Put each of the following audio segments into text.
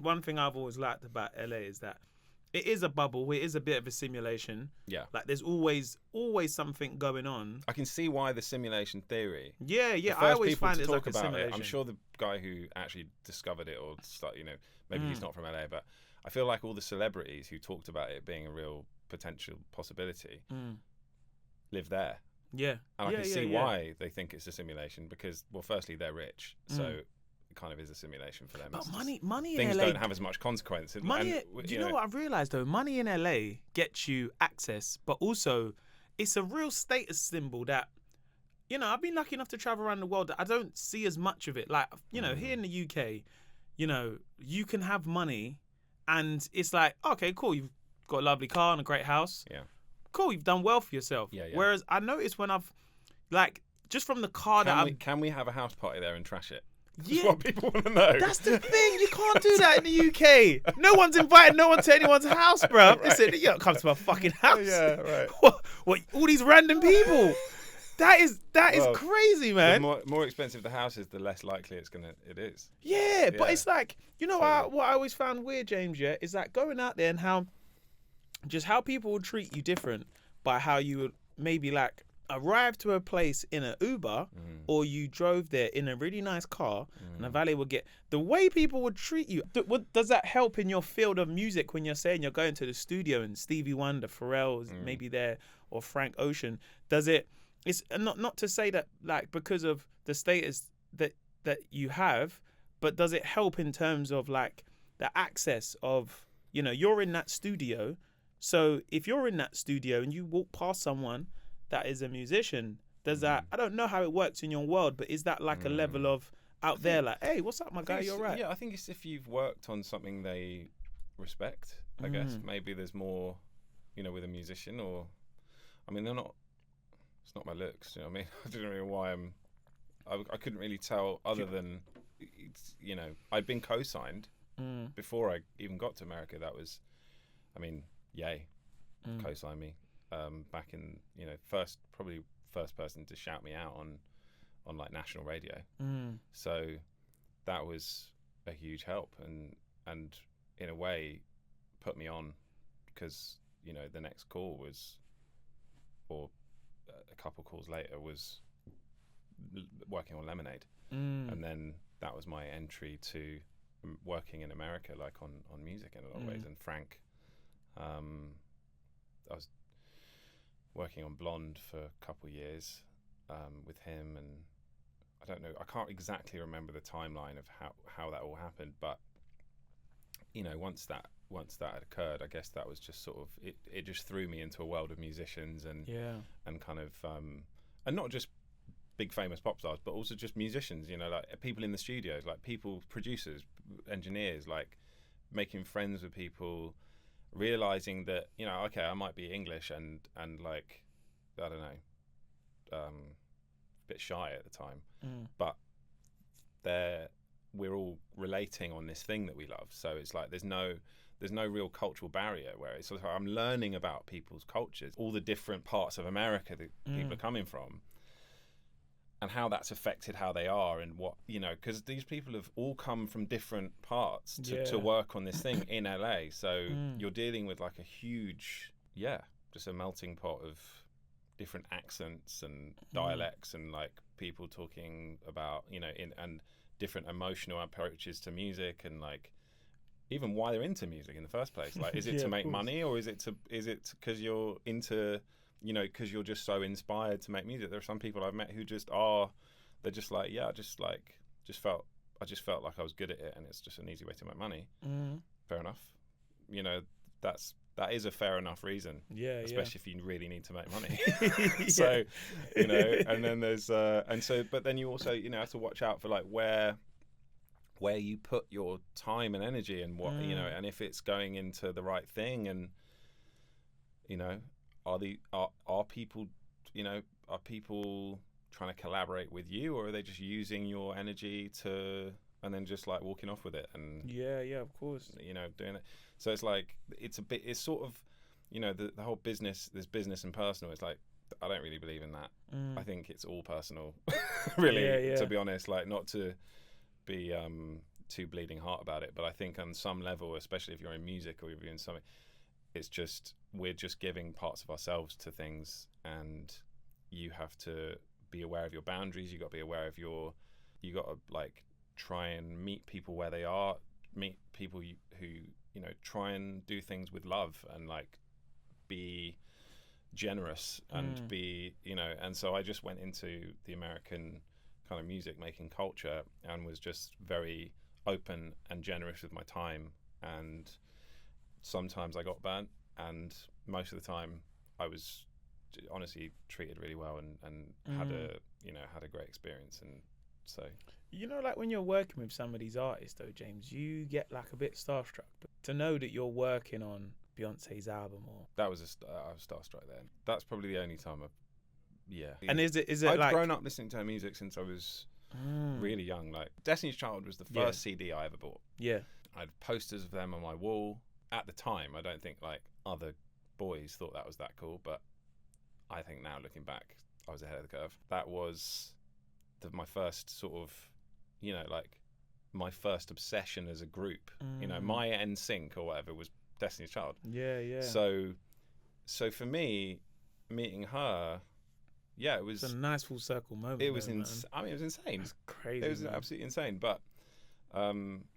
one thing I've always liked about LA is that it is a bubble. It is a bit of a simulation. Yeah. Like there's always something going on. I can see why the simulation theory. Yeah. The I first always people find to it's talk like a about simulation. it. I'm sure the guy who actually discovered it, or maybe he's not from LA, but I feel like all the celebrities who talked about it being a real potential possibility live there. Yeah. And I can see why they think it's a simulation because, well, firstly, they're rich, so it kind of is a simulation for them. But It's money in things LA don't have as much consequence. Do you know what I've realised though? Money in LA gets you access, but also it's a real status symbol that, I've been lucky enough to travel around the world that I don't see as much of it. Like, here in the UK, you can have money and it's like, okay, cool, you've got a lovely car and a great house. Yeah. Cool, you've done well for yourself. Yeah. Whereas I noticed when I've, like, just from the car Can we have a house party there and trash it? That's Yeah, what people want to know. That's the thing. You can't do that in the UK. No one's invited no one to anyone's house, bro. Right. They said, you don't come to my fucking house. Yeah, right. What? All these random people. That is crazy, man. The more expensive the house is, the less likely it is. Yeah, but it's like, what I always found weird, James, is that going out there and how people would treat you different by how you would maybe like arrive to a place in an Uber or you drove there in a really nice car and a valet would get the way people would treat you. Does that help in your field of music when you're saying you're going to the studio and Stevie Wonder, Pharrell's maybe there, or Frank Ocean? Does it? It's not to say that like because of the status that you have, but does it help in terms of like the access of you're in that studio? So if you're in that studio and you walk past someone that is a musician, does that, I don't know how it works in your world, but is that like a level of out there like, hey, what's up, my guy, you're right? Yeah, I think it's if you've worked on something they respect, I guess. Maybe there's more, with a musician or, I mean, it's not my looks, you know what I mean? I don't know why I couldn't really tell other than, I'd been co-signed before I even got to America. That was, Ye co-signed me. Back in first person to shout me out on like national radio, so that was a huge help and in a way put me on because the next call was, or a couple calls later, was working on Lemonade, and then that was my entry to working in America, like on music in a lot of ways. And Frank, I was working on Blonde for a couple of years with him, and I don't know, I can't exactly remember the timeline of how that all happened, but once that had occurred, I guess that was just sort of it just threw me into a world of musicians and kind of and not just big famous pop stars, but also just musicians, like people in the studios, like people, producers, engineers, like making friends with people, realizing that okay, I might be English and like I don't know, a bit shy at the time, but we're all relating on this thing that we love. So it's like there's no real cultural barrier where it's like I'm learning about people's cultures, all the different parts of America that people are coming from, and how that's affected how they are and what because these people have all come from different parts to work on this thing in LA. So you're dealing with like a huge just a melting pot of different accents and dialects and like people talking about and different emotional approaches to music and like even why they're into music in the first place. Like, is it to make money, or is it because you're into because you're just so inspired to make music? There are some people I've met who just are. They're just like, I just felt like I was good at it, and it's just an easy way to make money. Fair enough. That is a fair enough reason. Yeah. Especially if you really need to make money. So, and then there's but then you also have to watch out for like where you put your time and energy and what and if it's going into the right thing, and are people trying to collaborate with you, or are they just using your energy to and then just like walking off with it and of course doing it? So it's like it's sort of the whole business, there's business and personal. It's like I don't really believe in that. I think it's all personal really, to be honest, like not to be too bleeding heart about it. But I think on some level, especially if you're in music or you're doing something, it's just we're just giving parts of ourselves to things, and you have to be aware of your boundaries. You got to be aware of you got to like try and meet people where they are, meet people who you know, try and do things with love and like be generous and be, you know. And so I just went into the American kind of music making culture and was just very open and generous with my time, and sometimes I got burnt, and most of the time I was honestly treated really well and had a great experience. And so, you know, like when you're working with some of these artists though, James, you get like a bit starstruck, but to know that you're working on Beyonce's album, or that was I was starstruck then. That's probably the only time And is it I've like grown up listening to her music since I was really young. Like Destiny's Child was the first CD I ever bought. Yeah. I had posters of them on my wall. At the time, I don't think like other boys thought that was that cool, but I think now looking back, I was ahead of the curve. That was my first sort of, you know, like my first obsession as a group. You know, my NSYNC or whatever was Destiny's Child. Yeah. So for me, meeting her, it was a nice full circle moment. It was I mean, it was insane. It's crazy. It was absolutely insane. But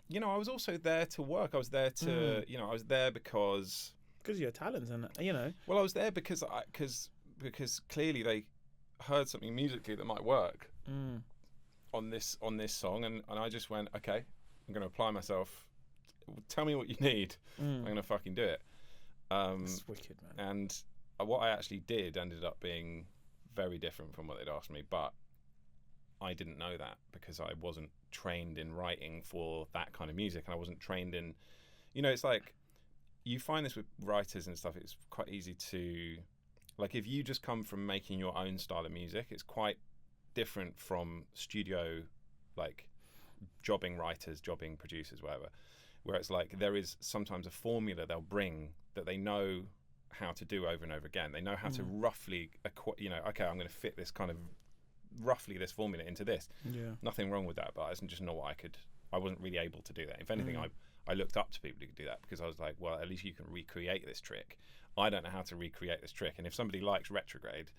you know, I was also there to work. I was there to, you know, I was there because of your talents, and you know. Well, I was there because clearly they heard something musically that might work on this song, and I just went, okay, I'm going to apply myself. Tell me what you need. I'm going to fucking do it. That's wicked, man. And what I actually did ended up being very different from what they'd asked me, but I didn't know that because I wasn't trained in writing for that kind of music, and I wasn't trained in, you know, it's like you find this with writers and stuff. It's quite easy to, like, if you just come from making your own style of music, it's quite different from studio, like jobbing writers, jobbing producers, whatever, where it's like there is sometimes a formula they'll bring that they know how to do over and over again. They know how to roughly, you know, okay, I'm going to fit this kind of roughly this formula into this. Yeah. Nothing wrong with that, but I just not what I wasn't really able to do that. If anything, I looked up to people who could do that because I was like, well, at least you can recreate this trick. I don't know how to recreate this trick. And if somebody likes Retrograde,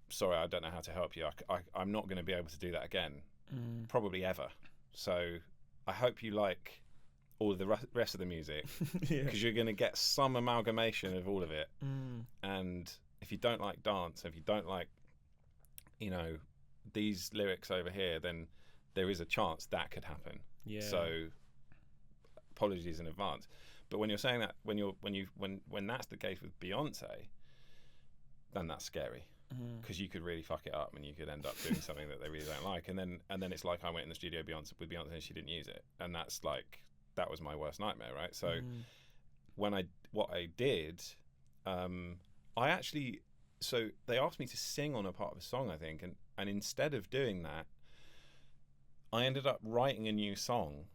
sorry, I don't know how to help you. I'm not going to be able to do that again, probably ever. So I hope you like all of the rest of the music because you're going to get some amalgamation of all of it. And if you don't like dance, if you don't like, you know, these lyrics over here, then there is a chance that could happen. Yeah. So apologies in advance. But when you're saying that, when that's the case with Beyonce, then that's scary because you could really fuck it up and you could end up doing something that they really don't like. And then it's like I went in the studio with Beyonce and she didn't use it, and that's like that was my worst nightmare, right? So what I did, I actually. So they asked me to sing on a part of a song, I think, and instead of doing that, I ended up writing a new song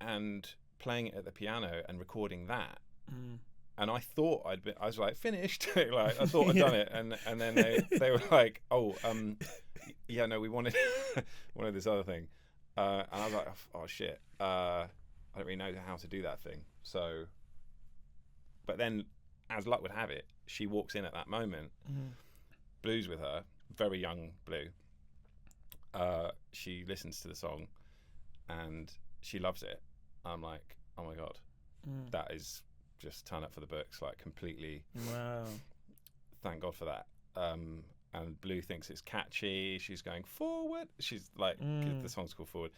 and playing it at the piano and recording that. And I thought I was like finished, like I thought I'd done it, and then they were like, oh, yeah, no, we wanted this other thing, and I was like, oh shit, I don't really know how to do that thing. So, but then, as luck would have it, she walks in at that moment. Blue's with her, very young Blue. She listens to the song and she loves it. I'm like, oh my God, that is just turn up for the books, like completely. Wow. Thank God for that. And Blue thinks it's catchy. She's going forward. She's like, the song's called Forward.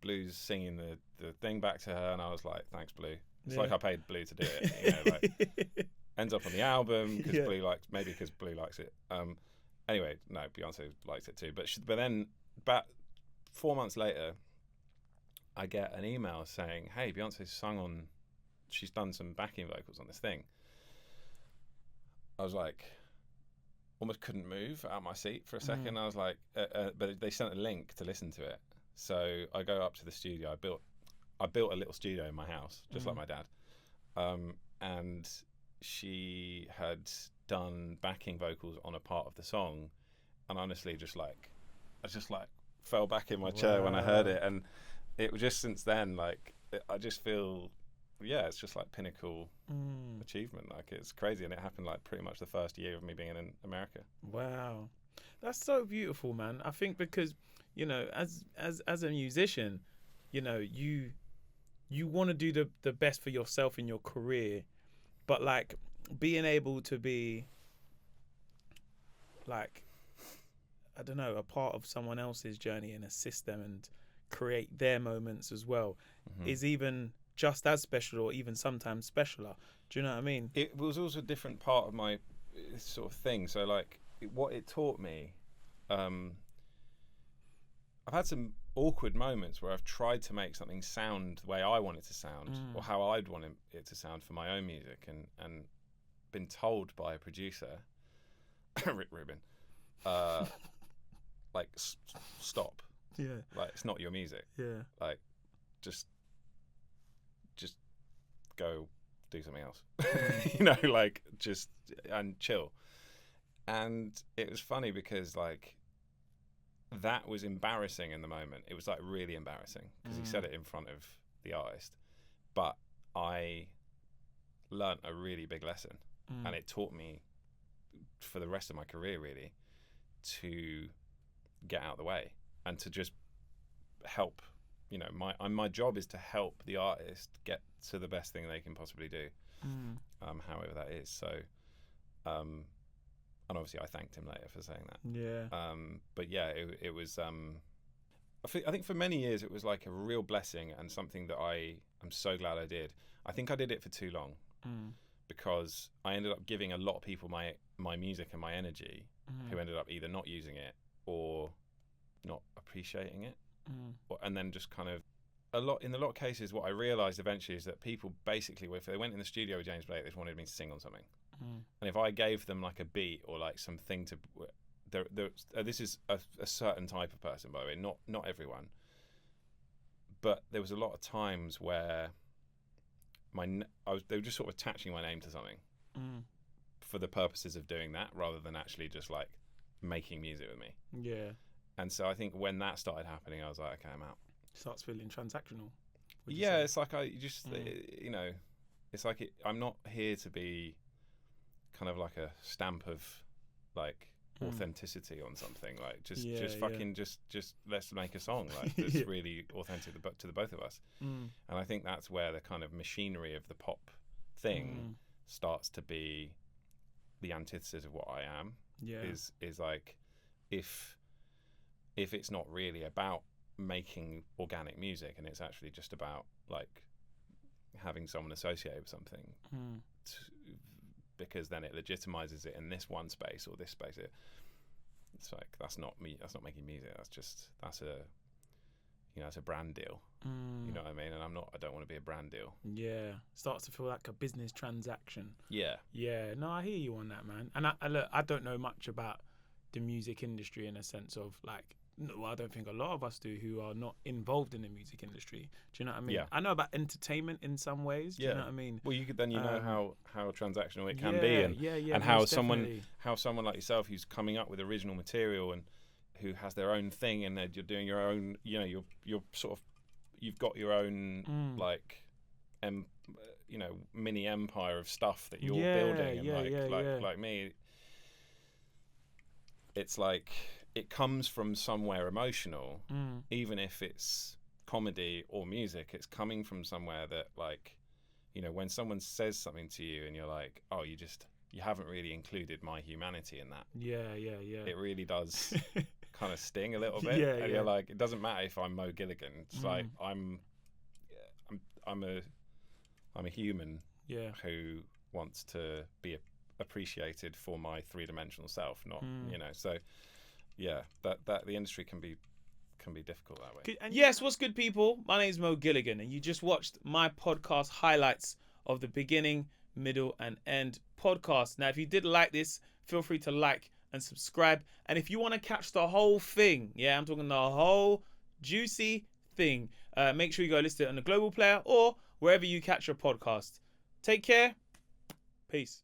Blue's singing the thing back to her, and I was like, thanks, Blue. It's like I paid Blue to do it. You know, like, ends up on the album because Blue likes, maybe because Blue likes it. Anyway, no, Beyonce likes it too. But then, about 4 months later, I get an email saying, "Hey, Beyonce's she's done some backing vocals on this thing." I was like, almost couldn't move out of my seat for a second. I was like, but they sent a link to listen to it. So I go up to the studio. I built a little studio in my house, just like my dad. And she had done backing vocals on a part of the song, and honestly, I just fell back in my chair when I heard it, and it was just since then, like, I just feel, yeah, it's just like pinnacle achievement. Like, it's crazy, and it happened like pretty much the first year of me being in America. Wow, that's so beautiful, man. I think because, you know, as a musician, you know, you want to do the best for yourself in your career, but like being able to be like, I don't know, a part of someone else's journey and assist them and create their moments as well is even just as special, or even sometimes specialer. Do you know what I mean? It was also a different part of my sort of thing. So like, what it taught me, I've had some awkward moments where I've tried to make something sound the way I want it to sound, or how I'd want it to sound for my own music, and been told by a producer, Rick Rubin, like, stop. Yeah. Like, it's not your music. Yeah. Like, just go do something else. You know, like, just, and chill. And it was funny because, like, that was embarrassing in the moment. It was like really embarrassing because he said it in front of the artist. But I learnt a really big lesson, and it taught me for the rest of my career really to get out of the way and to just help. You know, my job is to help the artist get to the best thing they can possibly do, however that is. So, and obviously I thanked him later for saying that. Yeah. But yeah, it was. I think for many years it was like a real blessing and something that I'm so glad I did. I think I did it for too long because I ended up giving a lot of people my music and my energy, who ended up either not using it or not appreciating it. And then just kind of in a lot of cases, what I realised eventually is that people basically, if they went in the studio with James Blake, they just wanted me to sing on something. And if I gave them like a beat or like something to, this is a certain type of person, by the way, not everyone. But there was a lot of times where they were just sort of attaching my name to something for the purposes of doing that, rather than actually just like making music with me. Yeah. And so I think when that started happening, I was like, okay, I'm out. Starts feeling transactional. Yeah, it's like I just, you know, it's like I'm not here to be kind of like a stamp of like authenticity on something. Like just let's make a song like that's really authentic to the both of us. And I think that's where the kind of machinery of the pop thing starts to be the antithesis of what I am. Yeah. Is like if it's not really about making organic music and it's actually just about like having someone associated with something, because then it legitimizes it in this one space or this space. It's like that's not me. That's not making music. That's a brand deal. You know what I mean? And I don't want to be a brand deal. Yeah, starts to feel like a business transaction. Yeah. Yeah. No, I hear you on that, man. And I don't know much about the music industry in a sense of like. No, I don't think a lot of us do who are not involved in the music industry. Do you know what I mean? Yeah. I know about entertainment in some ways. Do you know what I mean? Well, you could then know how transactional it can be, and how someone like yourself who's coming up with original material and who has their own thing, and you're doing your own. You know, you're sort of you've got your own like, mini empire of stuff that you're building, and like me, it's like. It comes from somewhere emotional, even if it's comedy or music. It's coming from somewhere that, like, you know, when someone says something to you and you're like, oh, you haven't really included my humanity in that. Yeah. It really does kind of sting a little bit. And you're like, it doesn't matter if I'm Mo Gilligan. It's like I'm a human who wants to be appreciated for my three-dimensional self, not you know. So. Yeah, that the industry can be difficult that way. And yes, what's good, people? My name's Mo Gilligan, and you just watched my podcast highlights of the beginning, middle, and end podcast. Now, if you did like this, feel free to like and subscribe. And if you want to catch the whole thing, I'm talking the whole juicy thing, make sure you go listen to it on the Global Player or wherever you catch your podcast. Take care. Peace.